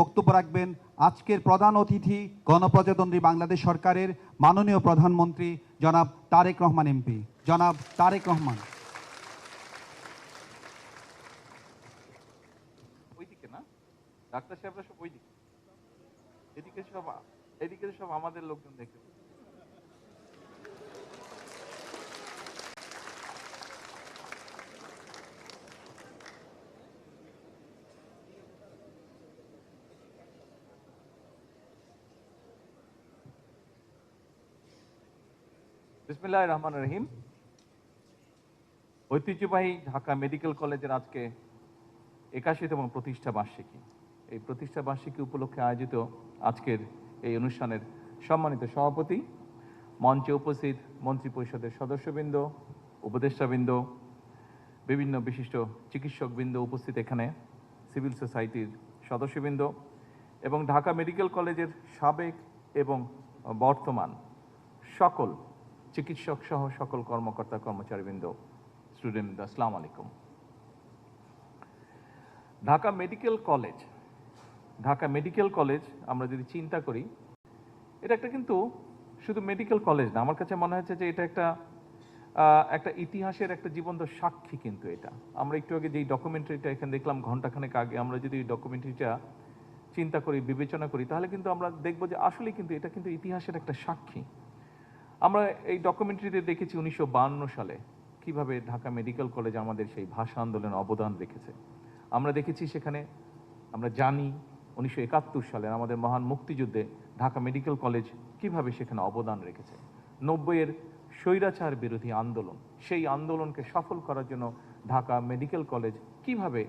বক্তব্য রাখবেন আজকের প্রধান অতিথি গণপ্রজাতন্ত্রী বাংলাদেশ সরকারের মাননীয় প্রধানমন্ত্রী জনাব তারেক রহমান এমপি। জনাব তারেক রহমান। ওইদিকে না, ডাক্তার সাহেবরা সব ওইদিকে, এদিকে সব আমাদের লোকজন দেখতে। বিসমিল্লাহির রহমানির রহিম। ঐতিহ্যবাহী ঢাকা মেডিকেল কলেজের আজকে 81তম প্রতিষ্ঠা বার্ষিকী। এই প্রতিষ্ঠা বার্ষিকী উপলক্ষে আয়োজিত আজকের এই অনুষ্ঠানের সম্মানিত সভাপতি, মঞ্চে উপস্থিত মন্ত্রী পরিষদের সদস্যবৃন্দ, উপদেষ্টাবৃন্দ, বিভিন্ন বিশিষ্ট চিকিৎসকবৃন্দ উপস্থিত এখানে, সিভিল সোসাইটির সদস্যবৃন্দ এবং ঢাকা মেডিকেল কলেজের সাবেক এবং বর্তমান সকল চিকিৎসক সহ সকল কর্মকর্তা কর্মচারীবৃন্দ, স্টুডেন্ট, আসসালামু আলাইকুম। ঢাকা মেডিকেল কলেজ আমরা যদি চিন্তা করি, এটা একটা কিন্তু শুধু মেডিকেল কলেজ না, আমার কাছে মনে হচ্ছে যে এটা একটা ইতিহাসের একটা জীবন্ত সাক্ষী। কিন্তু এটা আমরা একটু আগে যেই ডকুমেন্টারিটা এখানে দেখলাম ঘন্টাখানেক আগে, আমরা যদি এই ডকুমেন্টারিটা চিন্তা করি, বিবেচনা করি, তাহলে কিন্তু আমরা দেখব যে আসলে কিন্তু এটা কিন্তু ইতিহাসের একটা সাক্ষী। আমরা এই ডকুমেন্টারিতে দেখেছি 1952 সালে কিভাবে ঢাকা মেডিকেল কলেজ আমাদের সেই ভাষা আন্দোলনে অবদান রেখেছে। আমরা দেখেছি সেখানে, আমরা জানি 1971 সালের আমাদের মহান মুক্তিযুদ্ধে ঢাকা মেডিকেল কলেজ কিভাবে সেখানে অবদান রেখেছে। 90-এর স্বৈরাচার বিরোধী আন্দোলন, সেই আন্দোলনকে সফল করার জন্য ঢাকা মেডিকেল কলেজ কিভাবে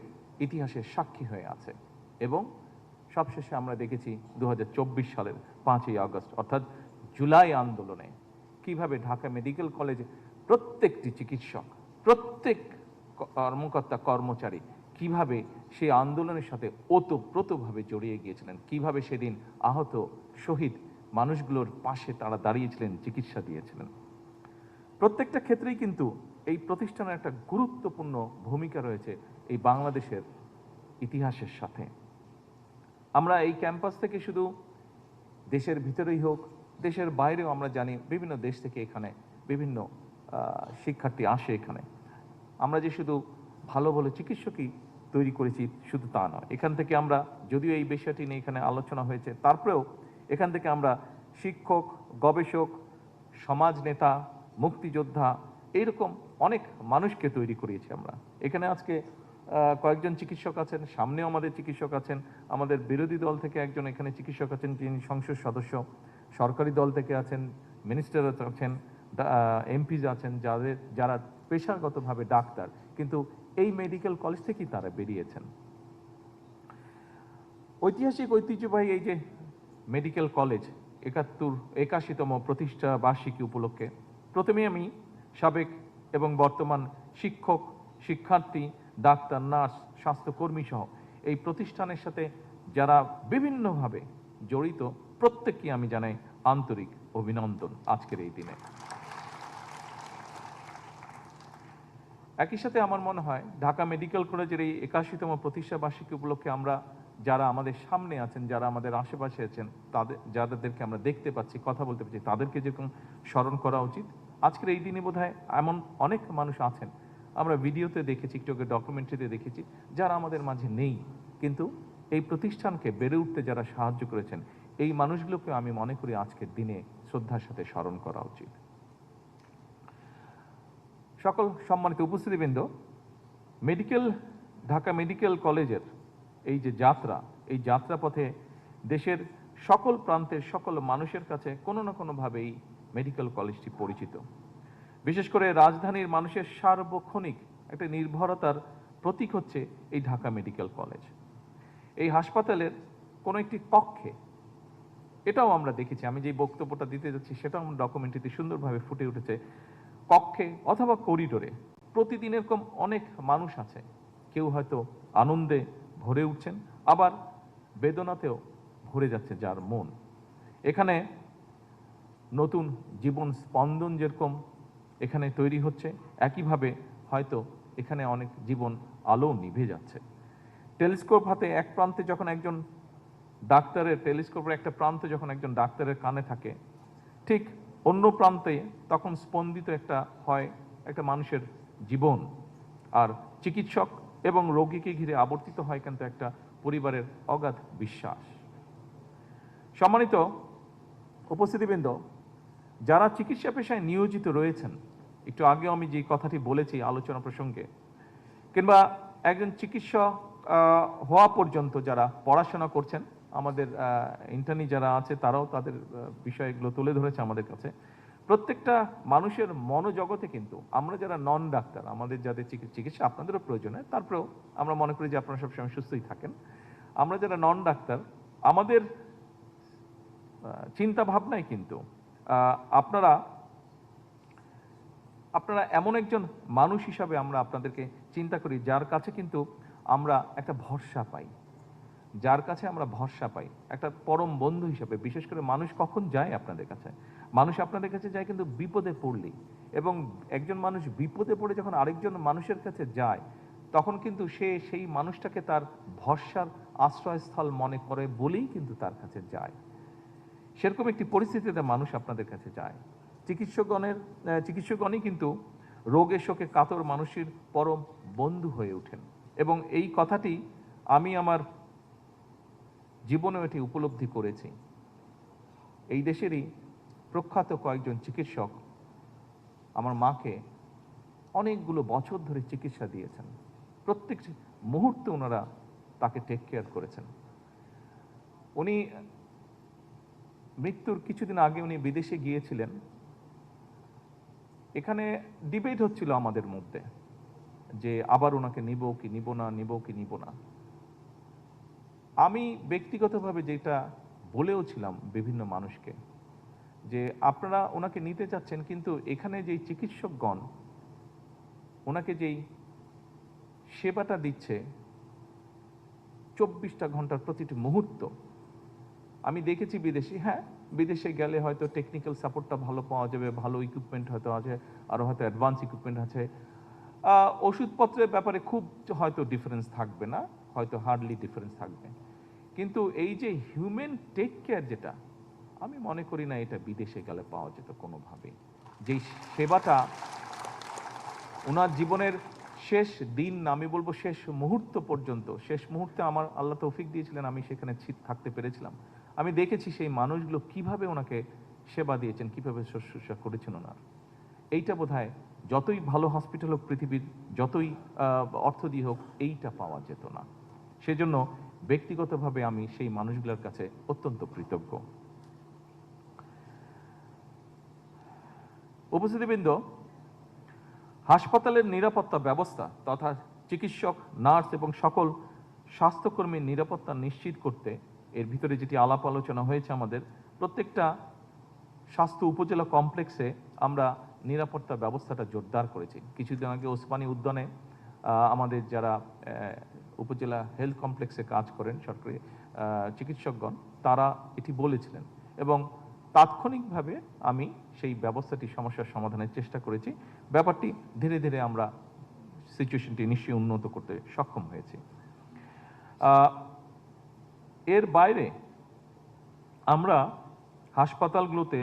ইতিহাসের সাক্ষী হয়ে আছে। এবং সবশেষে আমরা দেখেছি 2024 সালের 5ই আগস্ট অর্থাৎ জুলাই আন্দোলনে কিভাবে ঢাকা মেডিকেল কলেজে প্রত্যেকটি চিকিৎসক, প্রত্যেক কর্মকর্তা কর্মচারী কিভাবে সেই আন্দোলনের সাথে ওতপ্রোতভাবে জড়িয়ে গিয়েছিলেন, কিভাবে সেদিন আহত শহীদ মানুষগুলোর পাশে তারা দাঁড়িয়েছিলেন, চিকিৎসা দিয়েছিলেন। প্রত্যেকটা ক্ষেত্রেই কিন্তু এই প্রতিষ্ঠানের একটা গুরুত্বপূর্ণ ভূমিকা রয়েছে এই বাংলাদেশের ইতিহাসের সাথে। আমরা এই ক্যাম্পাস থেকে শুধু দেশের ভিতরেই হোক, দেশের বাইরেও আমরা জানি বিভিন্ন দেশ থেকে এখানে বিভিন্ন শিক্ষার্থী আসে এখানে। আমরা যে শুধু ভালো ভালো চিকিৎসকই তৈরি করেছি শুধু তা নয়, এখান থেকে আমরা, যদিও এই বিষয়টি নিয়ে এখানে আলোচনা হয়েছে, তারপরেও এখান থেকে আমরা শিক্ষক, গবেষক, সমাজ নেতা, মুক্তিযোদ্ধা, এইরকম অনেক মানুষকে তৈরি করিয়েছি আমরা এখানে। আজকে কয়েকজন চিকিৎসক আছেন, সামনেও আমাদের চিকিৎসক আছেন, আমাদের বিরোধী দল থেকে একজন এখানে চিকিৎসক আছেন, যিনি সংসদ সদস্য, সরকারি দল থেকে আছেন, মিনিস্টার আছেন, এমপিজ আছেন, যারা পেশাগতভাবে ডাক্তার, কিন্তু এই মেডিকেল কলেজ থেকেই তারা বেরিয়েছেন। ঐতিহ্যবাহী এই যে মেডিকেল কলেজ 81তম প্রতিষ্ঠা বার্ষিকী উপলক্ষে প্রথমে আমি সাবেক এবং বর্তমান শিক্ষক, শিক্ষার্থী, ডাক্তার, নার্স, স্বাস্থ্যকর্মী সহ এই প্রতিষ্ঠানের সাথে যারা বিভিন্নভাবে জড়িত প্রত্যেককে আমি জানাই আন্তরিক অভিনন্দন আজকের এই দিনে। একই সাথে আমার মনে হয় ঢাকা মেডিকেল কলেজের এই 81তম প্রতিষ্ঠা বার্ষিকী উপলক্ষে আমরা যারা আমাদের সামনে আছেন, যারা আমাদের আশেপাশে আছেন, যাদেরকে আমরা দেখতে পাচ্ছি, কথা বলতে পারছি, তাদেরকে যেরকম স্মরণ করা উচিত। আজকের এই দিনে বোধহয় এমন অনেক মানুষ আছেন, আমরা ভিডিওতে দেখেছি, একটু আগে ডকুমেন্টারিতে দেখেছি, যারা আমাদের মাঝে নেই, কিন্তু এই প্রতিষ্ঠানকে বেড়ে উঠতে যারা সাহায্য করেছেন, এই মানুষগুলোকে আমি মনে করি আজকের দিনে শ্রদ্ধার সাথে স্মরণ করা উচিত। সকল সম্মানিত উপস্থিতিবৃন্দ, ঢাকা মেডিকেল কলেজের এই যে যাত্রা, এই যাত্রাপথে দেশের সকল প্রান্তের সকল মানুষের কাছে কোনো না কোনোভাবে এই মেডিকেল কলেজটি পরিচিত। বিশেষ করে রাজধানীর মানুষের সার্বক্ষণিক একটা নির্ভরতার প্রতীক হচ্ছে এই ঢাকা মেডিকেল কলেজ। এই হাসপাতালের কোনো একটি কক্ষে, এটাও আমরা দেখেছি, আমি যে বক্তব্যটা দিতে যাচ্ছি সেটাও আমরা ডকুমেন্টারিতে সুন্দরভাবে ফুটে উঠেছে, কক্ষে অথবা করিডোরে প্রতিদিন এরকম অনেক মানুষ আছে, কেউ হয়তো আনন্দে ভরে উঠছেন, আবার বেদনাতেও ভরে যাচ্ছে যার মন। এখানে নতুন জীবন স্পন্দন যেরকম এখানে তৈরি হচ্ছে, একইভাবে হয়তো এখানে অনেক জীবন আলো নিভে যাচ্ছে। টেলিস্কোপ হাতে এক প্রান্তে যখন একজন ডাক্তারের টেলিস্কোপের একটা প্রান্ত যখন একজন ডাক্তারের কানে থাকে, ঠিক অন্য প্রান্তে তখন স্পন্দিত একটা হয় একটা মানুষের জীবন। আর চিকিৎসক এবং রোগীকে ঘিরে আবর্তিত হয় কিন্তু একটা পরিবারের অগাধ বিশ্বাস। সম্মানিত উপস্থিতিবৃন্দ, যারা চিকিৎসা পেশায় নিয়োজিত রয়েছেন, একটু আগেও আমি যে কথাটি বলেছি আলোচনা প্রসঙ্গে, কিংবা একজন চিকিৎসক হওয়া পর্যন্ত যারা পড়াশোনা করছেন, আমাদের ইন্টার্নি যারা আছে তারাও তাদের বিষয়গুলো তুলে ধরেছে আমাদের কাছে। প্রত্যেকটা মানুষের মনোজগতে কিন্তু আমরা যারা নন ডাক্তার, আমাদের যাদের চিকিৎসা আপনাদেরও প্রয়োজন হয়, তারপরেও আমরা মনে করি যে আপনারা সবসময় সুস্থই থাকেন। আমরা যারা নন ডাক্তার, আমাদের চিন্তা ভাবনায় কিন্তু আপনারা এমন একজন মানুষ হিসাবে আমরা আপনাদেরকে চিন্তা করি, যার কাছে কিন্তু আমরা একটা ভরসা পাই, যার কাছে আমরা ভরসা পাই একটা পরম বন্ধু হিসাবে। বিশেষ করে মানুষ কখন যায় আপনাদের কাছে? মানুষ আপনাদের কাছে যায় কিন্তু বিপদে পড়লেই। এবং একজন মানুষ বিপদে পড়ে যখন আরেকজন মানুষের কাছে যায়, তখন কিন্তু সে সেই মানুষটাকে তার ভরসার আশ্রয়স্থল মনে করে বলেই কিন্তু তার কাছে যায়। সেরকম একটি পরিস্থিতিতে মানুষ আপনাদের কাছে যায়। চিকিৎসকগণই কিন্তু রোগে শোকে কাতর মানুষের পরম বন্ধু হয়ে ওঠেন। এবং এই কথাটি আমি আমার জীবনেও এটি উপলব্ধি করেছি। এই দেশেরই প্রখ্যাত কয়েকজন চিকিৎসক আমার মাকে অনেকগুলো বছর ধরে চিকিৎসা দিয়েছেন। প্রত্যেক মুহূর্তে ওনারা তাকে টেক কেয়ার করেছেন। উনি মৃত্যুর কিছুদিন আগে উনি বিদেশে গিয়েছিলেন। এখানে ডিবেট হচ্ছিল আমাদের মধ্যে যে আবার ওনাকে নিব কি নিব না, নিব কি নিব না। আমি ব্যক্তিগতভাবে যেটা বলেও ছিলাম বিভিন্ন মানুষকে, যে আপনারা ওনাকে নিতে চাচ্ছেন, কিন্তু এখানে যেই চিকিৎসকগণ ওনাকে যেই সেবাটা দিচ্ছে 24টা ঘন্টার প্রতিটি মুহূর্ত, আমি দেখেছি বিদেশে, হ্যাঁ বিদেশে গেলে হয়তো টেকনিক্যাল সাপোর্টটা ভালো পাওয়া যাবে, ভালো ইকুইপমেন্ট হয়তো আছে, আরও হয়তো অ্যাডভান্স ইকুইপমেন্ট আছে, ওষুধপত্রের ব্যাপারে খুব হয়তো ডিফারেন্স থাকবে না, হয়তো হার্ডলি ডিফারেন্স থাকবে, কিন্তু এই যে হিউম্যান টেক কেয়ার যেটা, আমি মনে করি না এটা বিদেশে গেলে পাওয়া যেত কোনোভাবেই। যেই সেবাটা ওনার জীবনের শেষ দিন, আমি বলবো শেষ মুহূর্ত পর্যন্ত, শেষ মুহূর্তে আমার আল্লাহ তৌফিক দিয়েছিলেন, আমি সেখানে থাকতে পেরেছিলাম। আমি দেখেছি সেই মানুষগুলো কিভাবে ওনাকে সেবা দিয়েছেন, কিভাবে শুশ্রূষা করেছেন ওনার। এইটা বোধহয় যতই ভালো হসপিটাল হোক পৃথিবীর, যতই অর্থ দিয়ে হোক, এইটা পাওয়া যেত না। সেজন্য ব্যক্তিগতভাবে আমি সেই মানুষগুলোর কাছে অত্যন্ত কৃতজ্ঞ। উপস্থিতিবৃন্দ, হাসপাতালের নিরাপত্তা ব্যবস্থা তথা চিকিৎসক, নার্স এবং সকল স্বাস্থ্যকর্মীর নিরাপত্তা নিশ্চিত করতে এর ভিতরে যেটি আলাপ আলোচনা হয়েছে, আমাদের প্রত্যেকটা স্বাস্থ্য উপজেলা কমপ্লেক্সে আমরা নিরাপত্তা ব্যবস্থাটা জোরদার করেছি। কিছুদিন আগে ওসমানী উদ্যানে আমাদের যারা উপজেলা হেলথ কমপ্লেক্সে কাজ করেন সরকারি চিকিৎসকগণ, তারা এটি বলেছিলেন এবং তাৎক্ষণিকভাবে আমি সেই ব্যবস্থাটি সমস্যার সমাধানের চেষ্টা করেছি। ব্যাপারটি ধীরে ধীরে আমরা সিচুয়েশনটি নিশ্চয়ই উন্নত করতে সক্ষম হয়েছি। এর বাইরে আমরা হাসপাতালগুলোতে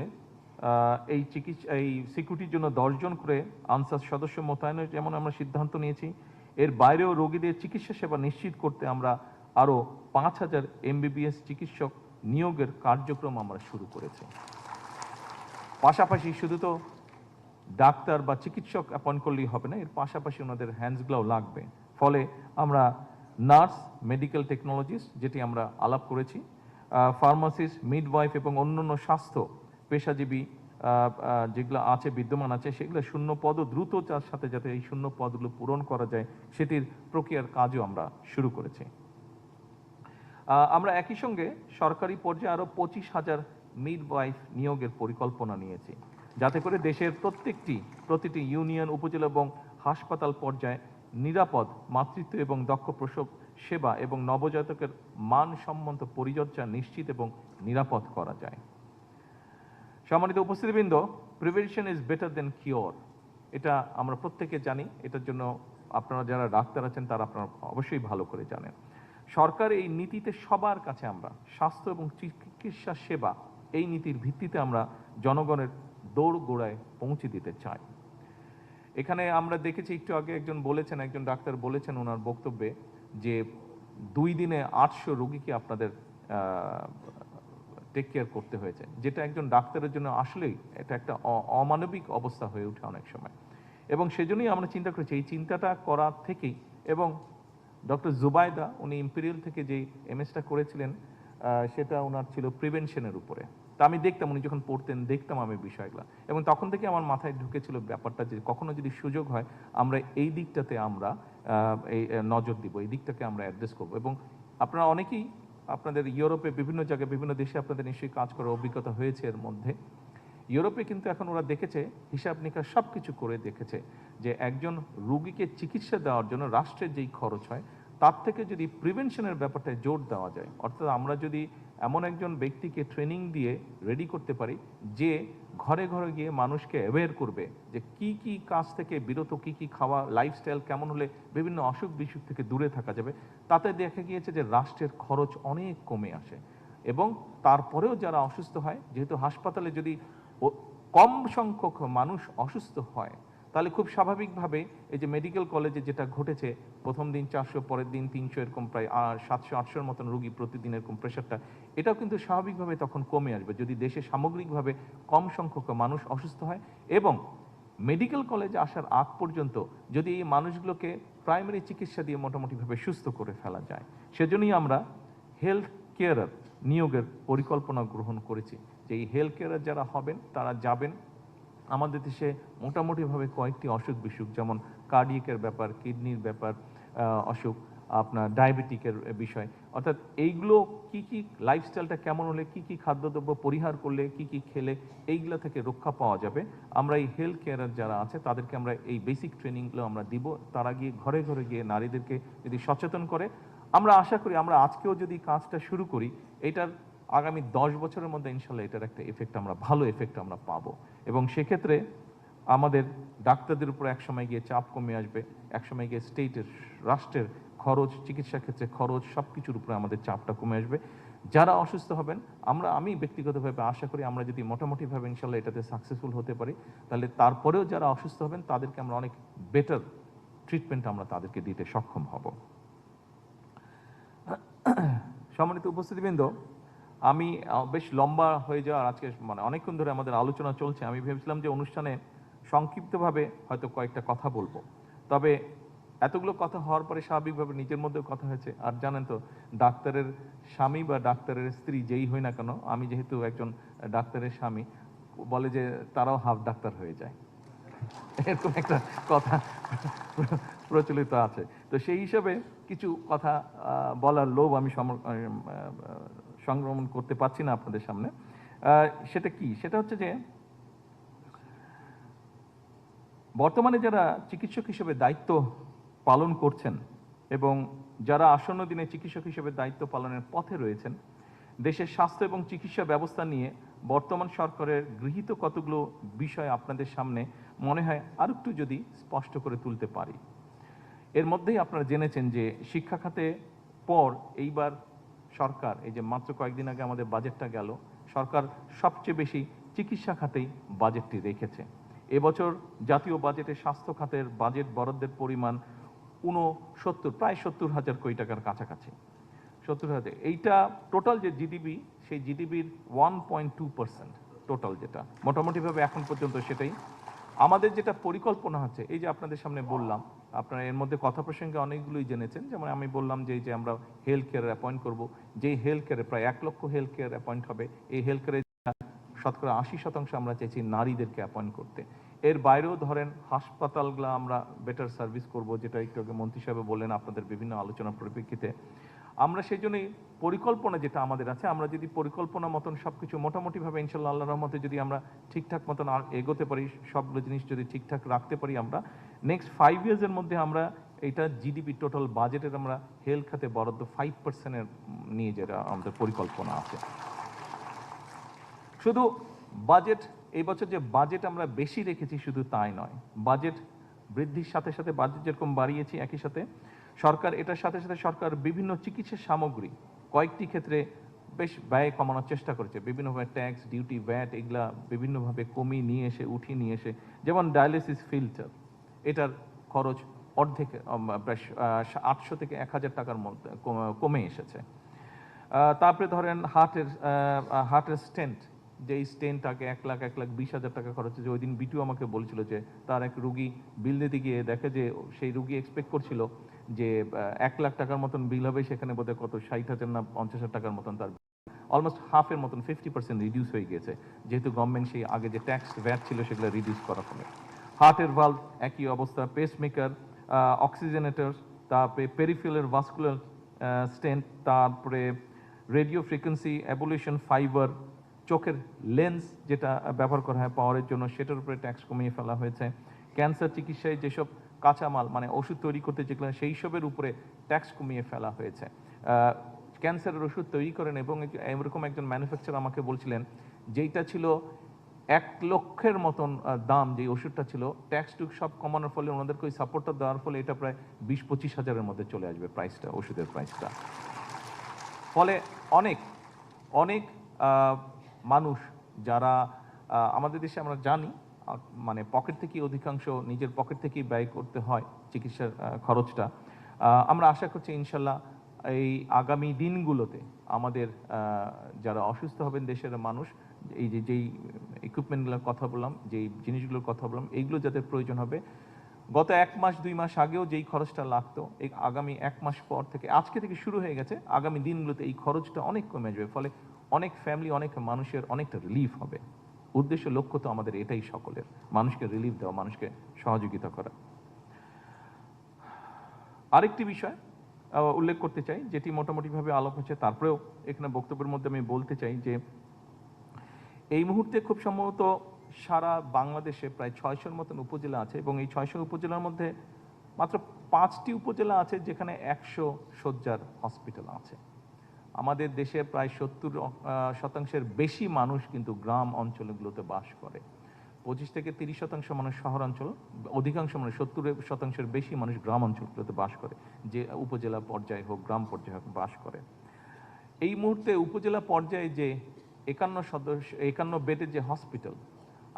এই সিকিউরিটির জন্য 10 জন করে আনসার সদস্য মোতায়েনের যেমন আমরা সিদ্ধান্ত নিয়েছি, এর বাইরেও রোগীদের চিকিৎসা সেবা নিশ্চিত করতে আমরা আরও 5000 MBBS চিকিৎসক নিয়োগের কার্যক্রম আমরা শুরু করেছি। পাশাপাশি শুধু তো ডাক্তার বা চিকিৎসক অ্যাপয়েন্ট করলেই হবে না, এর পাশাপাশি ওনাদের হ্যান্ডসগুলোও লাগবে। ফলে আমরা নার্স, মেডিকেল টেকনোলজিস্ট যেটি আমরা আলাপ করেছি, ফার্মাসিস্ট, মিডওয়াইফ এবং অন্যান্য স্বাস্থ্য পেশাজীবী যেগুলো আছে, বিদ্যমান আছে, সেগুলো শূন্য পদও দ্রুত তার সাথে যাতে এই শূন্য পদগুলো পূরণ করা যায় সেটির প্রক্রিয়ার কাজও আমরা শুরু করেছি। আমরা একই সঙ্গে সরকারি পর্যায়ে আরও 25,000 মিডওয়াইফ নিয়োগের পরিকল্পনা নিয়েছি, যাতে করে দেশের প্রতিটি ইউনিয়ন, উপজেলা এবং হাসপাতাল পর্যায়ে নিরাপদ মাতৃত্ব এবং দক্ষ প্রসব সেবা এবং নবজাতকের মানসম্মত পরিচর্যা নিশ্চিত এবং নিরাপদ করা যায়। সম্মানিত উপস্থিতিবৃন্দ, prevention is better than cure, এটা আমরা প্রত্যেকে জানি। এটার জন্য আপনারা যারা ডাক্তার আছেন তারা আপনারা অবশ্যই ভালো করে জানেন। সরকার এই নীতিতে সবার কাছে আমরা স্বাস্থ্য এবং চিকিৎসা সেবা এই নীতির ভিত্তিতে আমরা জনগণের দৌড় গোড়ায় পৌঁছে দিতে চাই। এখানে আমরা দেখেছি একটু আগে একজন ডাক্তার বলেছেন ওনার বক্তব্যে যে 2 দিনে 800 রোগীকে আপনাদের টেক কেয়ার করতে হয়েছে, যেটা একজন ডাক্তারের জন্য আসলেই এটা একটা অমানবিক অবস্থা হয়ে ওঠে অনেক সময়। এবং সেজন্যই আমরা চিন্তা করেছি এই চিন্তাটা করা থেকেই, এবং ডক্টর জুবাইদা উনি ইম্পেরিয়াল থেকে যেই এমএসটা করেছিলেন সেটা ওনার ছিল প্রিভেনশনের উপরে। তা আমি দেখতাম উনি যখন পড়তেন দেখতাম আমি বিষয়গুলো, এবং তখন থেকে আমার মাথায় ঢুকেছিল ব্যাপারটা যে কখনো যদি সুযোগ হয় আমরা এই দিকটাতে আমরা এই নজর দিব, এই দিকটাকে আমরা অ্যাড্রেস করব। এবং আপনারা অনেকেই আপনাদের ইউরোপে বিভিন্ন জায়গায় বিভিন্ন দেশে আপনাদের নিশ্চয়ই কাজ করার অভিজ্ঞতা হয়েছে। এর মধ্যে ইউরোপে কিন্তু এখন ওরা দেখেছে, হিসাব নিকাশ সব কিছু করে দেখেছে যে একজন রুগীকে চিকিৎসা দেওয়ার জন্য রাষ্ট্রের যেই খরচ হয় তার থেকে যদি প্রিভেনশনের ব্যাপারটায় জোর দেওয়া যায়, অর্থাৎ আমরা যদি এমন একজন ব্যক্তিকে ট্রেনিং দিয়ে রেডি করতে পারি যে ঘরে ঘরে গিয়ে মানুষকে অ্যাওয়্যার করবে যে কি কি কাজ থেকে বিরত, কি কি খাওয়া, লাইফস্টাইল কেমন হলে বিভিন্ন অসুখ বিসুখ থেকে দূরে থাকা যাবে, তাতে দেখা গিয়েছে যে রাষ্ট্রের খরচ অনেক কমে আসে। এবং তারপরেও যারা অসুস্থ হয়, যেহেতু হাসপাতালে যদি কম সংখ্যক মানুষ অসুস্থ হয় তাহলে খুব স্বাভাবিকভাবে এই যে মেডিকেল কলেজে যেটা ঘটেছে, প্রথম দিন 400, পরের দিন 300, এরকম প্রায় 700-800-র মতন রোগী প্রতিদিন, এরকম প্রেশারটা, এটাও কিন্তু স্বাভাবিকভাবে তখন কমে আসবে যদি দেশে সামগ্রিকভাবে কম সংখ্যক মানুষ অসুস্থ হয়। এবং মেডিকেল কলেজে আসার আগ পর্যন্ত যদি এই মানুষগুলোকে প্রাইমারি চিকিৎসা দিয়ে মোটামুটিভাবে সুস্থ করে ফেলা যায়, সেজন্যই আমরা হেলথ কেয়ারার নিয়োগের পরিকল্পনা গ্রহণ করেছি। যে এই হেলথ কেয়ারার যারা হবেন তারা যাবেন আমাদের দেশে মোটামুটিভাবে কয়েকটি অসুখ বিসুখ, যেমন কার্ডিয়াকের ব্যাপার, কিডনির ব্যাপার, অসুখ, আপনার ডায়াবেটিকের বিষয়, অর্থাৎ এইগুলো কি কি লাইফস্টাইলটা কেমন হলে কি কি খাদ্যদ্রব্য পরিহার করলে কি কি খেলে এইগুলো থেকে রক্ষা পাওয়া যাবে, আমরা এই হেলথ কেয়ারার যারা আছে তাদেরকে আমরা এই বেসিক ট্রেনিংগুলো আমরা দিব। তারা গিয়ে ঘরে ঘরে গিয়ে নারীদেরকে যদি সচেতন করে, আমরা আশা করি আমরা আজকেও যদি কাজটা শুরু করি, এটার আগামী 10 বছরের মধ্যে ইনশাল্লাহ এটার একটা এফেক্ট আমরা, ভালো এফেক্ট আমরা পাবো। এবং সেক্ষেত্রে আমাদের ডাক্তারদের উপর একসময় গিয়ে চাপ কমে আসবে, একসময় গিয়ে স্টেটের, রাষ্ট্রের খরচ, চিকিৎসা ক্ষেত্রে খরচ, সব কিছুর উপরে আমাদের চাপটা কমে আসবে। যারা অসুস্থ হবেন, আমি ব্যক্তিগতভাবে আশা করি আমরা যদি মোটামুটিভাবে ইনশাল্লাহ এটাতে সাকসেসফুল হতে পারি, তাহলে তারপরেও যারা অসুস্থ হবেন তাদেরকে আমরা অনেক বেটার ট্রিটমেন্ট আমরা তাদেরকে দিতে সক্ষম হব। সম্মানিত উপস্থিতিবৃন্দ, আমি বেশ লম্বা হয়ে যাওয়ার আজকে অনেকক্ষণ ধরে আমাদের আলোচনা চলছে, আমি ভেবেছিলাম যে অনুষ্ঠানে সংক্ষিপ্তভাবে হয়তো কয়েকটা কথা বলবো, তবে এতগুলো কথা হওয়ার পরে স্বাভাবিকভাবে নিজের মধ্যেও কথা হয়েছে। আর জানেন তো, ডাক্তারের স্বামী বা ডাক্তারের স্ত্রী যেই হই না কেন, আমি যেহেতু একজন ডাক্তারের স্বামী, বলে যে তারাও হাফ ডাক্তার হয়ে যায়, এরকম একটা কথা প্রচলিত আছে। তো সেই হিসাবে কিছু কথা বলার লোভ আমি সংগ্রহণ করতে পারছি না আপনাদের সামনে। সেটা কি? সেটা হচ্ছে যে বর্তমানে যারা চিকিৎসক হিসেবে দায়িত্ব পালন করছেন এবং যারা আসন্ন দিনে চিকিৎসক হিসেবে দায়িত্ব পালনের পথে রয়েছেন, দেশের স্বাস্থ্য এবং চিকিৎসা ব্যবস্থা নিয়ে বর্তমান সরকারের গৃহীত কতগুলো বিষয় আপনাদের সামনে মনে হয় আর একটু যদি স্পষ্ট করে তুলতে পারি। এর মধ্যেই আপনারা জেনেছেন যে শিক্ষা খাতে পর এইবার সরকার, এই যে মাত্র কয়েকদিন আগে আমাদের বাজেটটা গেল, সরকার সবচেয়ে বেশি চিকিৎসা খাতেই বাজেটটি রেখেছে। এবছর জাতীয় বাজেটে স্বাস্থ্য খাতের বাজেট বরাদ্দের পরিমাণ প্রায় 70,000 কোটি টাকার কাছাকাছি। 70,000, এইটা টোটাল যে জিডিপি, সেই জিডিপির 1.2% টোটাল, যেটা মোটামুটিভাবে এখন পর্যন্ত সেটাই। আমাদের যেটা পরিকল্পনা হচ্ছে, এই যে আপনাদের সামনে বললাম, আপনারা এর মধ্যে কথা প্রসঙ্গে অনেকগুলোই জেনেছেন, যেমন আমি বললাম যে আমরা হেলথ কেয়ার অ্যাপয়েন্ট করবো, যেই হেলথ কেয়ারে প্রায় 1 লক্ষ হেলথ কেয়ার অ্যাপয়েন্ট হবে। এই হেলথ কেয়ারে শতকরা 80% আমরা চাইছি নারীদেরকে অ্যাপয়েন্ট করতে। এর বাইরেও ধরেন হাসপাতালগুলো আমরা বেটার সার্ভিস করব, যেটা একটু আগে মন্ত্রী সাহেব বললেন আপনাদের বিভিন্ন আলোচনার পরিপ্রেক্ষিতে। আমরা সেই জন্যই পরিকল্পনা যেটা আমাদের আছে, আমরা যদি পরিকল্পনা মতন সব কিছু মোটামুটিভাবে ইনশাল্লাহ আল্লাহর রহমতে যদি আমরা ঠিকঠাক মতন এগোতে পারি, সবগুলো জিনিস যদি ঠিকঠাক রাখতে পারি, আমরা নেক্সট 5 ইয়ার্সের মধ্যে আমরা এটা জিডিপি টোটাল বাজেটের আমরা হেলথ খাতে বরাদ্দ 5% নিয়ে যেটা আমাদের পরিকল্পনা আছে। শুধু বাজেট, এই বছর যে বাজেট আমরা বেশি রেখেছি শুধু তাই নয়, বাজেট বৃদ্ধির সাথে সাথে বাজেট যেরকম বাড়িয়েছি, একই সাথে সরকার এটার সাথে সাথে সরকার বিভিন্ন চিকিৎসা সামগ্রী কয়েকটি ক্ষেত্রে বেশ ব্যয় কমানোর চেষ্টা করেছে, বিভিন্নভাবে ট্যাক্স, ডিউটি, ভ্যাট এগুলা বিভিন্নভাবে কমিয়ে নিয়ে এসে, উঠিয়ে নিয়ে এসে, যেমন ডায়ালিসিস ফিল্টার, এটার খরচ অর্ধেক, প্রায় 800 থেকে 1000 টাকার মধ্যে কমে এসেছে। তারপরে ধরেন হার্টের স্টেন্ট, যেই স্টেন্ট আগে 1,20,000 টাকা খরচ হচ্ছে। ওই দিন বিটু আমাকে বলছিল যে তার এক রুগী বিল দিতে গিয়ে দেখে যে সেই রুগী এক্সপেক্ট করছিল যে 1 লাখ টাকার মতন বিল হবে, সেখানে বোধহয় কত 60,000 না 50,000 টাকার মতন, তার অলমোস্ট হাফের মতন 50% রিডিউস হয়ে গিয়েছে, যেহেতু গভর্নমেন্ট সেই আগে যে ট্যাক্স ভ্যাট ছিল সেগুলো রিডিউস করার ফলে। হার্টের ভালভ একই অবস্থা, পেসমেকার, অক্সিজেনেটর, তারপরে পেরিফেরাল ভাস্কুলার স্টেন্ট, তারপরে রেডিও ফ্রিকোয়েন্সি অ্যাবুলেশন ফাইবার, চোখের লেন্স যেটা ব্যবহার করা হয় পাওয়ারের জন্য, সেটার উপরে ট্যাক্স কমিয়ে ফেলা হয়েছে। ক্যান্সার চিকিৎসায় যেসব কাঁচামাল মানে ওষুধ তৈরি করতে যেগুলো, সেই সবের উপরে ট্যাক্স কমিয়ে ফেলা হয়েছে। ক্যান্সারের ওষুধ তৈরি করেন এবং এরকম একজন ম্যানুফ্যাকচারার আমাকে বলছিলেন যেইটা ছিল 1 লক্ষের মতন দাম, যে ওষুধটা ছিল, ট্যাক্স টুক সব কমানোর ফলে, ওনাদেরকে ওই সাপোর্টটা দেওয়ার ফলে এটা প্রায় 20-25 হাজারের মধ্যে চলে আসবে প্রাইসটা, ওষুধের প্রাইসটা। ফলে অনেক অনেক মানুষ যারা আমাদের দেশে আমরা জানি মানে পকেট থেকে অধিকাংশ নিজের পকেট থেকেই ব্যয় করতে হয় চিকিৎসার খরচটা। আমরা আশা করছি ইনশাল্লাহ এই আগামী দিনগুলোতে আমাদের যারা অসুস্থ হবেন দেশের মানুষ, এই যেই ইকুইপমেন্টগুলোর কথা বললাম, যেই জিনিসগুলোর কথা বললাম, এইগুলো যাদের প্রয়োজন হবে, গত 1 মাস 2 মাস আগেও যেই খরচটা লাগতো, এই আগামী 1 মাস পর থেকে, আজকে থেকে শুরু হয়ে গেছে, আগামী দিনগুলোতে এই খরচটা অনেক কমে যাবে। ফলে অনেক ফ্যামিলি, অনেক মানুষের অনেকটা রিলিফ হবে। উদ্দেশ্য, লক্ষ্য তো আমাদের এটাই সকলের, মানুষকে রিলিফ দেওয়া, মানুষকে সহযোগিতা করা। আরেকটি বিষয় উল্লেখ করতে চাই, যেটি মোটামুটিভাবে আলাপ হচ্ছে, তারপরেও এখানে বক্তব্যের মধ্যে আমি বলতে চাই যে এই মুহূর্তে খুব সম্ভবত সারা বাংলাদেশে প্রায় 600-র মতন উপজেলা আছে, এবং এই 600 উপজেলার মধ্যে মাত্র 5টি উপজেলা আছে যেখানে 100 শয্যার হসপিটাল আছে। আমাদের দেশে প্রায় 70% বেশি মানুষ কিন্তু গ্রাম অঞ্চলগুলোতে বাস করে। 25 থেকে 30% মানুষ শহরাঞ্চল, অধিকাংশ মানুষ 70%-এর বেশি মানুষ গ্রাম অঞ্চলগুলোতে বাস করে, যে উপজেলা পর্যায়ে হোক, গ্রাম পর্যায়ে হোক, বাস করে। এই মুহূর্তে উপজেলা পর্যায়ে যে 51 বেডের যে হসপিটাল,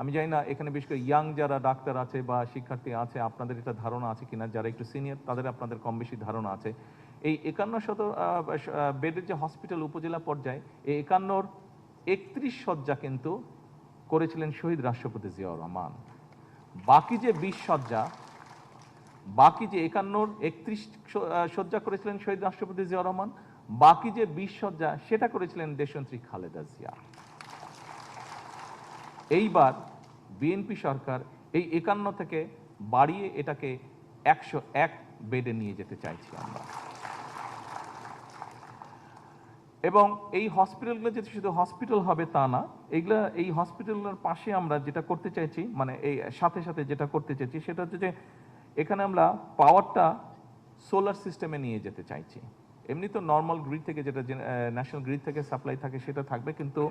আমি জানি না এখানে বিশেষ করে ইয়াং যারা ডাক্তার আছে বা শিক্ষার্থী আছে, আপনাদের এটা ধারণা আছে কিনা, যারা একটু সিনিয়র তাদের আপনাদের কম বেশি ধারণা আছে। এই 51 বেডের যে হসপিটাল উপজেলা পর্যায়ে, এই 51-র 31 শয্যা কিন্তু করেছিলেন শহীদ রাষ্ট্রপতি জিয়াউর রহমান। বাকি যে 20 শয্যা, বাকি যে 51-র 31 শয্যা করেছিলেন শহীদ রাষ্ট্রপতি জিয়াউর রহমান, বাকি যে 20 শয্যা সেটা করেছিলেন দেশনেত্রী খালেদা জিয়া। এইবার বিএনপি সরকার এই 51 থেকে বাড়িয়ে এটাকে 101 বেডে নিয়ে যেতে চাইছি আমরা। এবং এই হসপিটালগুলো যে শুধু হসপিটাল হবে তা না, এইগুলা এই হসপিটালের পাশে আমরা যেটা করতে চাইছি, মানে এই সাথে সাথে যেটা করতে চাইছি, সেটা হচ্ছে যে এখানে আমরা পাওয়ারটা সোলার সিস্টেমে নিয়ে যেতে চাইছি। এমনি তো নর্মাল গ্রিড থেকে, যেটা ন্যাশনাল গ্রিড থেকে সাপ্লাই থাকে সেটা থাকবে, কিন্তু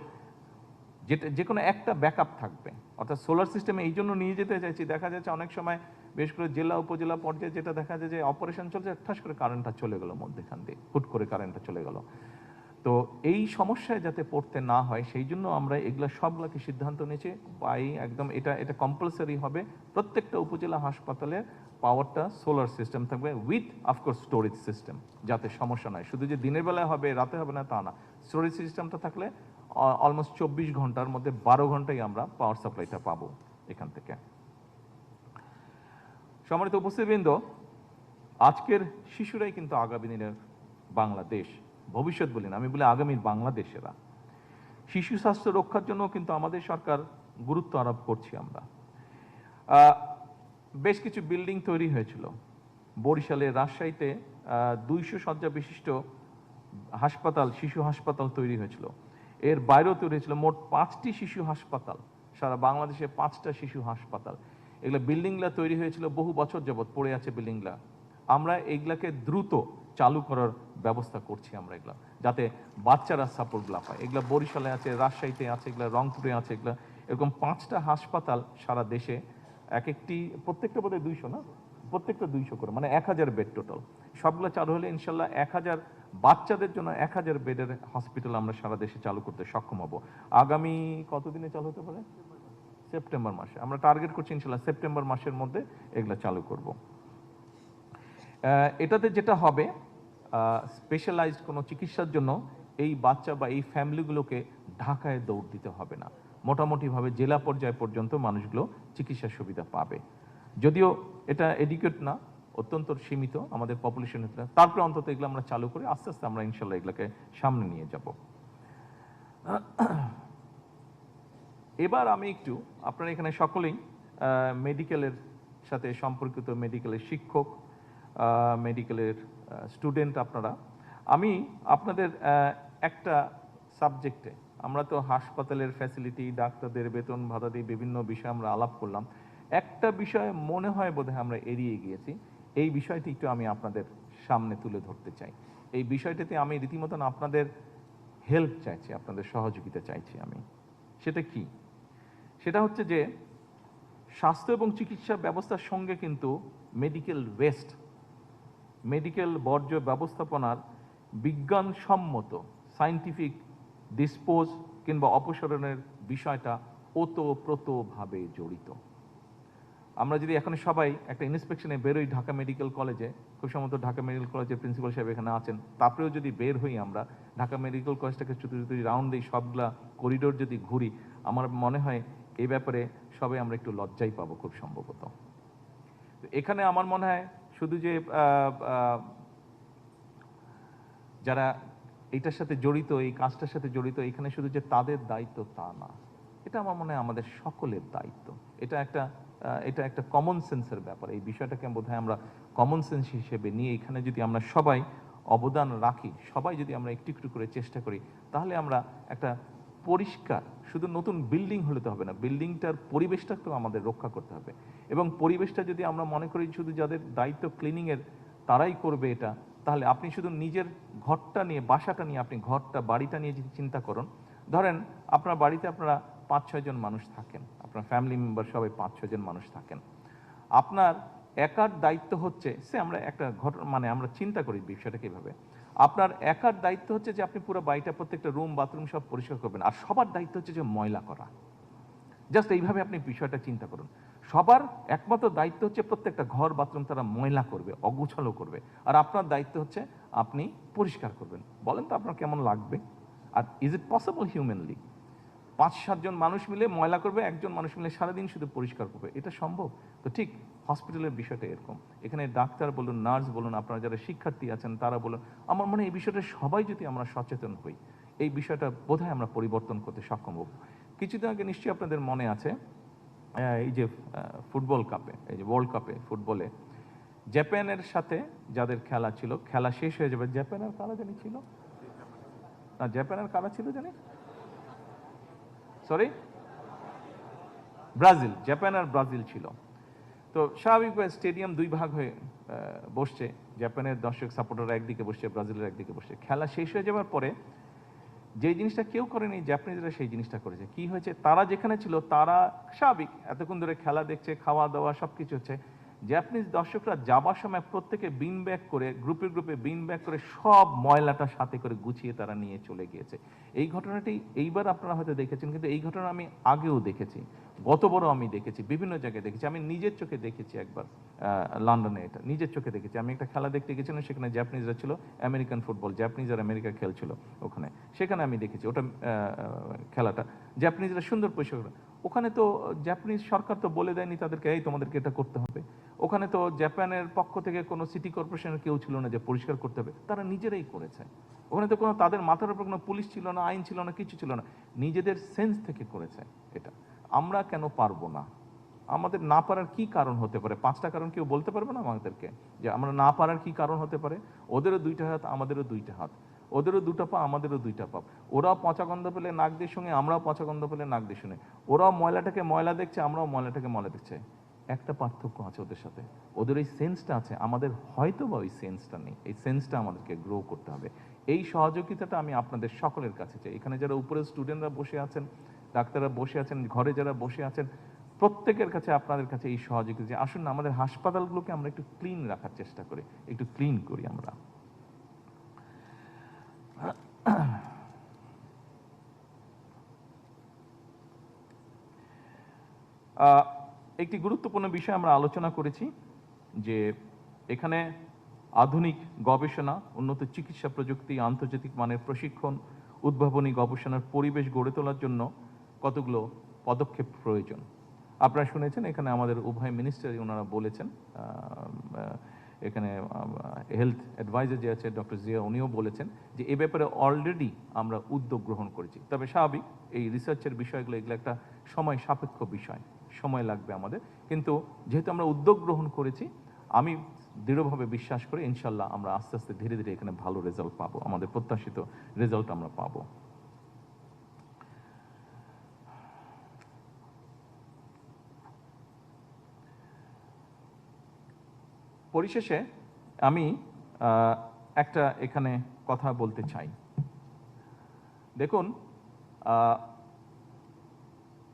যেটা যে কোনো একটা ব্যাকআপ থাকবে, অর্থাৎ সোলার সিস্টেমে এই জন্য নিয়ে যেতে চাইছি। দেখা যাচ্ছে অনেক সময় বিশেষ করে জেলা উপজেলা পর্যায়ে যেটা দেখা যায় যে অপারেশন চলছে, ঠাস করে কারেন্টটা চলে গেল মধ্যখান দিয়ে, হুট করে কারেন্টটা চলে গেল। তো এই সমস্যায় যাতে পড়তে না হয় সেই জন্য আমরা এগুলা সবগুলোকে সিদ্ধান্ত নিয়েছি, একদম এটা কম্পালসারি হবে, প্রত্যেকটা উপজেলা হাসপাতালে পাওয়ারটা সোলার সিস্টেম থাকবে, উইথ অফকোর্স স্টোরেজ সিস্টেম, যাতে সমস্যা নয়। শুধু যে দিনের বেলায় হবে রাতে হবে না তা না, স্টোরেজ সিস্টেমটা থাকলে অলমোস্ট 24 ঘন্টার মধ্যে 12 ঘন্টায় আমরা পাওয়ার সাপ্লাইটা পাবো এখান থেকে। সম্মানিত উপস্থিতবৃন্দ, আজকের শিশুরাই কিন্তু আগামী দিনের বাংলাদেশ, ভবিষ্যৎ বলি না, আমি বলি আগামীর বাংলাদেশেরা। শিশু স্বাস্থ্য রক্ষার জন্য কিন্তু আমাদের সরকার গুরুত্ব আরোপ করছি আমরা। বেশ কিছু বিল্ডিং তৈরি হয়েছিল বরিশালে, রাজশাহীতে 200 শয্যা বিশিষ্ট হাসপাতাল, শিশু হাসপাতাল তৈরি হয়েছিল। এর বাইরেও তৈরি হয়েছিল মোট 5টি শিশু হাসপাতাল, সারা বাংলাদেশে 5টা শিশু হাসপাতাল। এগুলো বিল্ডিংগুলা তৈরি হয়েছিল, বহু বছর যাবৎ পড়ে আছে বিল্ডিংগুলা। আমরা এইগুলাকে দ্রুত চালু করার ব্যবস্থা করছি আমরা, এগুলা যাতে বাচ্চারা সাপোর্টগুলা পায়। এগুলা বরিশালে আছে, রাজশাহীতে আছে, এগুলা রংপুরে আছে, এগুলা এরকম 5টা হাসপাতাল সারা দেশে, প্রত্যেকটা বোধহয় 200 না প্রত্যেকটা 200 করে, মানে 1000 বেড টোটাল। সবগুলো চালু হলে ইনশাল্লাহ 1000 বাচ্চাদের জন্য 1000 বেডের হসপিটাল আমরা সারা দেশে চালু করতে সক্ষম হব। আগামী কতদিনে চালু হতে পারে? সেপ্টেম্বর মাসে আমরা টার্গেট করছি ইনশাল্লাহ সেপ্টেম্বর মাসের মধ্যে এগুলো চালু করব। এটাতে যেটা হবে, স্পেশালাইজড কোনো চিকিৎসার জন্য এই বাচ্চা বা এই ফ্যামিলিগুলোকে ঢাকায় দৌড় দিতে হবে না, মোটামুটিভাবে জেলা পর্যায় পর্যন্ত মানুষগুলো চিকিৎসার সুবিধা পাবে। যদিও এটা এডুকেট না, অত্যন্ত সীমিত আমাদের পপুলেশন, তারপরে অন্তত এগুলো আমরা চালু করে আস্তে আস্তে আমরা ইনশাল্লাহ এগুলোকে সামনে নিয়ে যাব। এবার আমি একটু, আপনারা এখানে সকলেই মেডিকেলের সাথে সম্পর্কিত, মেডিকেলের শিক্ষক, মেডিকেলের স্টুডেন্ট আপনারা, আমি আপনাদের একটা সাবজেক্টে, আমরা তো হাসপাতালের ফ্যাসিলিটি, ডাক্তারদের বেতন ভাতা দিয়ে বিভিন্ন বিষয় আমরা আলাপ করলাম, একটা বিষয় মনে হয় বোধহয় আমরা এড়িয়ে গিয়েছি। এই বিষয়টি একটু আমি আপনাদের সামনে তুলে ধরতে চাই। এই বিষয়টাতে আমি রীতিমতন আপনাদের হেল্প চাইছি, আপনাদের সহযোগিতা চাইছি আমি। সেটা কি? সেটা হচ্ছে যে স্বাস্থ্য এবং চিকিৎসা ব্যবস্থার সঙ্গে কিন্তু মেডিকেল ওয়েস্ট, মেডিকেল বর্জ্য ব্যবস্থাপনার বিজ্ঞানসম্মত সায়েন্টিফিক ডিসপোজ কিংবা অপসারণের বিষয়টা ওতপ্রোতভাবে জড়িত। আমরা যদি এখন সবাই একটা ইন্সপেকশনে বেরোই ঢাকা মেডিকেল কলেজে, খুব সম্ভবত ঢাকা মেডিকেল কলেজের প্রিন্সিপাল সাহেব এখানে আছেন, তারপরেও যদি বের হই আমরা ঢাকা মেডিকেল কলেজটাকে যদি রাউন্ড দিই, সবগুলা করিডোর যদি ঘুরি, আমার মনে হয় এই ব্যাপারে সবাই আমরা একটু লজ্জাই পাবো খুব সম্ভবত। এখানে আমার মনে হয় শুধু যে যারা এইটার সাথে জড়িত, এই কাজটার সাথে জড়িত, এখানে শুধু যে তাদের দায়িত্ব তা না, এটা আমার মনে হয় আমাদের সকলের দায়িত্ব। এটা একটা কমন সেন্সের ব্যাপার। এই বিষয়টাকে বোধহয় আমরা কমন সেন্স হিসেবে নিয়ে এখানে যদি আমরা সবাই অবদান রাখি, সবাই যদি আমরা একটু একটু করে চেষ্টা করি, তাহলে আমরা একটা পরিষ্কার, শুধু নতুন বিল্ডিং হলে তো হবে না, বিল্ডিংটার পরিবেশটাকেও আমাদের রক্ষা করতে হবে। এবং পরিবেশটা যদি আমরা মনে করি শুধু যাদের দায়িত্ব ক্লিনিংয়ের তারাই করবে এটা, তাহলে আপনি শুধু নিজের ঘরটা নিয়ে, বাসাটা নিয়ে, আপনি ঘরটা, বাড়িটা নিয়ে যদি চিন্তা করুন, ধরেন আপনার বাড়িতে আপনারা 5-6 জন মানুষ থাকেন, আপনার ফ্যামিলি মেম্বার সবাই 5-6 জন মানুষ থাকেন, আপনার একার দায়িত্ব হচ্ছে, আমরা একটা মানে আমরা চিন্তা করি বিষয়টা কিভাবে, আপনার একার দায়িত্ব হচ্ছে যে আপনি পুরো বাড়িটা, প্রত্যেকটা রুম বাথরুম সব পরিষ্কার করবেন, আর সবার দায়িত্ব হচ্ছে যে ময়লা করা। জাস্ট এইভাবে আপনি বিষয়টা চিন্তা করুন। সবার একমাত্র দায়িত্ব হচ্ছে প্রত্যেকটা ঘর বাথরুম তারা ময়লা করবে, অগুছালো করবে, আর আপনার দায়িত্ব হচ্ছে আপনি পরিষ্কার করবেন। বলেন তো আপনার কেমন লাগবে? আর ইজ ইট পসিবল হিউম্যানলি 5-7 জন মানুষ মিলে ময়লা করবে, একজন মানুষ মিলে সারাদিন শুধু পরিষ্কার করবে? এটা সম্ভব? তো ঠিক হসপিটালের বিষয়টা এরকম। এখানে ডাক্তার বলুন, নার্স বলুন, আপনারা যারা শিক্ষার্থী আছেন তারা বলুন, আমার মনে হয় এই বিষয়টা সবাই যদি আমরা সচেতন হই, এই বিষয়টা বোধহয় আমরা পরিবর্তন করতে সক্ষম হব। কিছুদিন আগে নিশ্চয়ই আপনাদের মনে আছে, এই যে ফুটবল কাপে, এই যে ওয়ার্ল্ড কাপে ফুটবলে জাপানের সাথে যাদের খেলা ছিল, খেলা শেষ হয়ে যাবে, জাপানের কারা জানি ছিল না, জাপানের কারা ছিল জানি, সরি, ব্রাজিল, জাপান আর ব্রাজিল ছিল। তো স্বাভাবিকভাবে স্টেডিয়াম 2 ভাগ হয়ে বসছে, জাপানের দর্শক সাপোর্টাররা একদিকে বসছে, ব্রাজিলের একদিকে বসছে। খেলা শেষ হয়ে যাওয়ার পরে যে জিনিসটা কেউ করেনি, জাপানিজরা সেই জিনিসটা করেছে। কি হয়েছে, তারা যেখানে ছিল, তারা স্বাভাবিক এতক্ষণ ধরে খেলা দেখছে, খাওয়া দাওয়া সব কিছু হচ্ছে, জাপানিজ দর্শকরা যাবার সময় প্রত্যেকে বিন ব্যাগ করে, গ্রুপে গ্রুপে বিন ব্যাগ করে সব ময়লাটা সাথে করে গুছিয়ে তারা নিয়ে চলে গিয়েছে। এই ঘটনাটি এইবার আপনারা হয়তো দেখেছেন, কিন্তু এই ঘটনা আমি আগেও দেখেছি, গতবারও আমি দেখেছি, বিভিন্ন জায়গায় দেখেছি, আমি নিজের চোখে দেখেছি একবার লন্ডনে, এটা নিজের চোখে দেখেছি। আমি একটা খেলা দেখতে গেছিলাম, সেখানে জাপানিজরা ছিল, আমেরিকান ফুটবল, জাপানিজ আর আমেরিকা খেলছিল ওখানে, সেখানে আমি দেখেছি ওটা খেলাটা জাপানিজরা সুন্দর পরিষ্কার করে। ওখানে তো জাপানিজ সরকার তো বলে দেয়নি তাদেরকে এই তোমাদেরকে এটা করতে হবে, ওখানে তো জাপানের পক্ষ থেকে কোনো সিটি কর্পোরেশনের কেউ ছিল না যে পরিষ্কার করতে হবে, তারা নিজেরাই করেছে। ওখানে তো কোনো তাদের মাথার উপর কোনো পুলিশ ছিল না, আইন ছিল না, কিছু ছিল না, নিজেদের সেন্স থেকে করেছে এটা। আমরা কেন পারবো না? আমাদের না পারার কি কারণ হতে পারে? 5টা কারণ কেউ বলতে পারবে না আমাদেরকে যে আমরা না পারার কি কারণ হতে পারে? ওদেরও 2টা হাত, আমাদেরও 2টা হাত, ওদেরও 2টা পা, আমাদেরও 2টা পা, ওরাও পচা গন্ধ পেলে নাক দিয়ে শুনে, আমরাও পচা গন্ধ পেলে নাক দিয়ে শুনে, ওরাও ময়লাটাকে ময়লা দেখছে, আমরাও ময়লাটাকে ময়লা দেখছে। একটা পার্থক্য আছে ওদের সাথে, ওদের ওই সেন্সটা আছে, আমাদের হয়তো বা ওই সেন্সটা নেই। এই সেন্সটা আমাদেরকে গ্রো করতে হবে। এই সহযোগিতাটা আমি আপনাদের সকলের কাছে চাই। এখানে যারা উপরে স্টুডেন্টরা বসে আছেন, ডাক্তাররা বসে আছেন, ঘরে যারা বসে আছেন, প্রত্যেকের কাছে, আপনাদের কাছে এই সহযোগিতা যে আসুন না আমাদের হাসপাতালগুলোকে আমরা একটু ক্লিন রাখার চেষ্টা করি, একটু ক্লিন করি আমরা। একটি গুরুত্বপূর্ণ বিষয় আমরা আলোচনা করেছি যে এখানে আধুনিক গবেষণা, উন্নত চিকিৎসা প্রযুক্তি, আন্তর্জাতিক মানের প্রশিক্ষণ, উদ্ভাবনী গবেষণার পরিবেশ গড়ে তোলার জন্য কতগুলো পদক্ষেপ প্রয়োজন। আপনারা শুনেছেন এখানে আমাদের উভয় মিনিস্টারই ওনারা বলেছেন, এখানে হেলথ অ্যাডভাইজার যে আছে ডক্টর জিয়া উনিও বলেছেন যে এ ব্যাপারে অলরেডি আমরা উদ্যোগ গ্রহণ করেছি। তবে স্বাভাবিক এই রিসার্চের বিষয়গুলো এগুলো একটা সময় সাপেক্ষ বিষয়, সময় লাগবে আমাদের, কিন্তু যেহেতু আমরা উদ্যোগ গ্রহণ করেছি আমি দৃঢ়ভাবে বিশ্বাস করি ইনশাল্লাহ আমরা আস্তে আস্তে ধীরে ধীরে এখানে ভালো রেজাল্ট পাবো, আমাদের প্রত্যাশিত রেজাল্ট আমরা পাবো। পরিশেষে আমি একটা এখানে কথা বলতে চাই। দেখুন,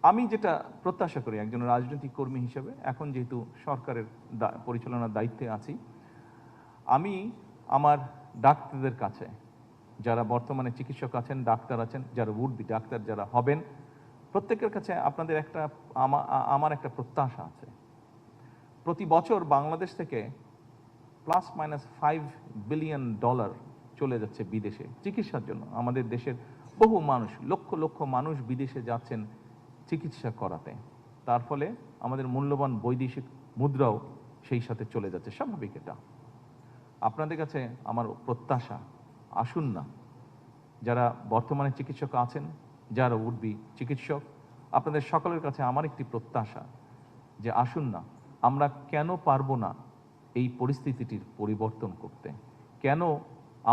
আমি যেটা প্রত্যাশা করি একজন রাজনৈতিক কর্মী হিসেবে, এখন যেহেতু সরকারের পরিচালনার দায়িত্বে আছি, আমি আমার ডাক্তারদের কাছে, যারা বর্তমানে চিকিৎসক আছেন, ডাক্তার আছেন, যারা উড বি ডাক্তার যারা হবেন, প্রত্যেকের কাছে আপনাদের আমার একটা প্রত্যাশা আছে। প্রতি বছর বাংলাদেশ থেকে ±5 বিলিয়ন ডলার চলে যাচ্ছে বিদেশে চিকিৎসার জন্য। আমাদের দেশের বহু মানুষ, লক্ষ লক্ষ মানুষ বিদেশে যাচ্ছেন চিকিৎসা করাতে। তার ফলে আমাদের মূল্যবান বৈদেশিক মুদ্রাও সেই সাথে চলে যাচ্ছে, স্বাভাবিক এটা। আপনাদের কাছে আমার প্রত্যাশা, আসুন না যারা বর্তমানে চিকিৎসক আছেন, যারা উঠবি চিকিৎসক, আপনাদের সকলের কাছে আমার একটি প্রত্যাশা যে আসুন না আমরা কেন পারবো না এই পরিস্থিতিটির পরিবর্তন করতে, কেন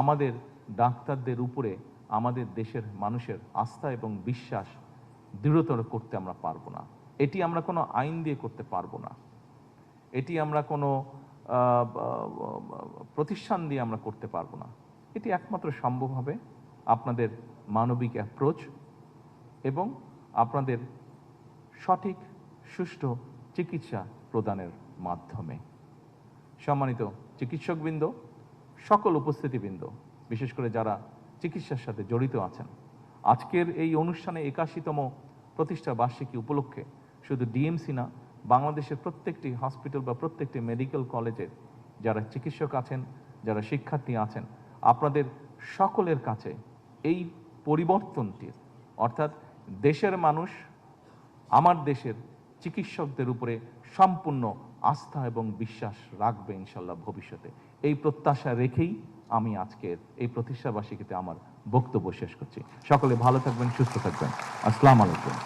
আমাদের ডাক্তারদের উপরে আমাদের দেশের মানুষের আস্থা এবং বিশ্বাস দৃঢ়তর করতে আমরা পারবো না। এটি আমরা কোনো আইন দিয়ে করতে পারবো না, এটি আমরা কোনো প্রতিষ্ঠান দিয়ে আমরা করতে পারবো না। এটি একমাত্র সম্ভব হবে আপনাদের মানবিক অ্যাপ্রোচ এবং আপনাদের সঠিক সুষ্ঠু চিকিৎসা প্রদানের মাধ্যমে। সম্মানিত চিকিৎসকবৃন্দ, সকল উপস্থিতিবৃন্দ, বিশেষ করে যারা চিকিৎসার সাথে জড়িত আছেন, আজকের এই অনুষ্ঠানে 81তম প্রতিষ্ঠা বার্ষিকী উপলক্ষে শুধু ডিএমসি না, বাংলাদেশের প্রত্যেকটি হসপিটাল বা প্রত্যেকটি মেডিকেল কলেজের যারা চিকিৎসক আছেন, যারা শিক্ষার্থী আছেন, আপনাদের সকলের কাছে এই পরিবর্তনটির, অর্থাৎ দেশের মানুষ আমার দেশের চিকিৎসকদের উপরে সম্পূর্ণ আস্থা এবং বিশ্বাস রাখবে ইনশাল্লাহ ভবিষ্যতে, এই প্রত্যাশা রেখেই আমি আজকের এই প্রতিষ্ঠাবার্ষিকীতে আমার বক্তব্য শেষ করছি। সকলে ভালো থাকবেন, সুস্থ থাকবেন। আসসালামু আলাইকুম।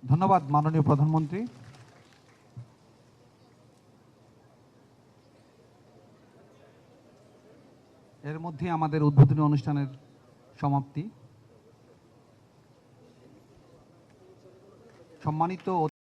ধন্যবাদ মাননীয় প্রধানমন্ত্রী। এর মধ্যে আমাদের উদ্বোধনী অনুষ্ঠানের সমাপ্তি। সম্মানিত